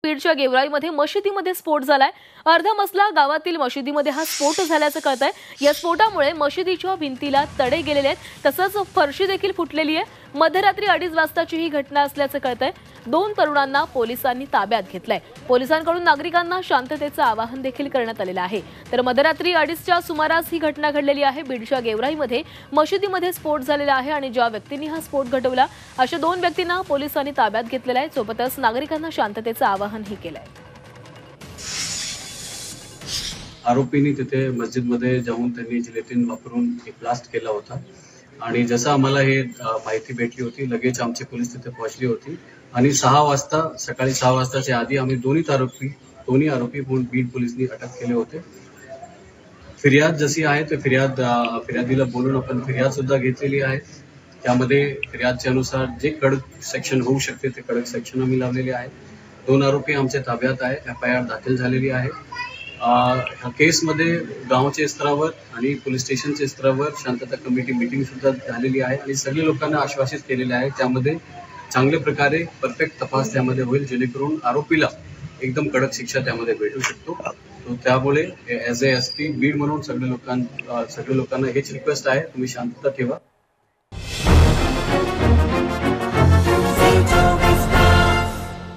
बीडच्या गेवराईमध्ये मशिदीमध्ये स्फोट झालाय। अर्धमसला गावातील मशिदीमध्ये हा स्फोट झाल्याचं कळतंय। या स्फोटामुळे मशिदीच्या भिंतीला तडे गेलेले आहेत, तसंच फरशी देखील फुटलेली आहे। मध्यरात्री 2:30 वाजताची ही घटना असल्याचं कळतंय। 2 तरुणांना पोलिसांनी ताब्यात घेतलंय। पोलिसांकडून नागरिकांना शांततेचं आवाहन देखील करण्यात आलेलं आहे। तर मध्यरात्री 2:30च्या सुमारास ही घटना घडलेली आहे। बीडच्या गेवराईमध्ये मशिदीमध्ये स्फोट झालेला आहे आणि ज्या व्यक्तींनी हा स्फोट घडवला अशा 2 व्यक्तींना पोलिसांनी ताब्यात घेतलेलं आहे। सोबतच नागरिकांना शांततेचं आवाहनही केलंय। आरोपींनी तिथे मस्जिदमध्ये जाऊन त्यांनी जिलेटिन वापरून एक ब्लास्ट केला होता आणि जसं आम्हाला हे माहिती भेटली होती लगेच आमचे पोलीस तिथे पोहोचली होती आणि 6 वाजता सकाळी 6 वाजताच्या आधी आम्ही दोन्ही आरोपी बीड पोलिसांनी अटक केले होते। फिर्याद जशी आहे ते फिर्यादीला बोलून आपण फिर्याद सुद्धा घेतलेली आहे। त्यामध्ये फिर्यादच्या अनुसार जे कडक सेक्शन होऊ शकते ते कडक सेक्शन आम्ही लावलेले आहे। 2 आरोपी आमच्या ताब्यात आहे। FIR दाखल झालेली आहे। ह्या केसमध्ये गावच्या स्तरावर आणि पोलीस स्टेशनच्या स्तरावर शांतता कमिटी मीटिंग सुद्धा झालेली आहे आणि सगळे लोकांना आश्वासित केलेले आहे त्यामध्ये चांगल्या प्रकारे परफेक्ट तपास त्यामध्ये होईल जेणेकरून आरोपीला एकदम कडक शिक्षा त्यामध्ये भेटू शकतो। तो त्यामुळे ॲज अ SP बीड म्हणून सगळ्या लोकांना हेच रिक्वेस्ट आहे, तुम्ही शांतता ठेवा।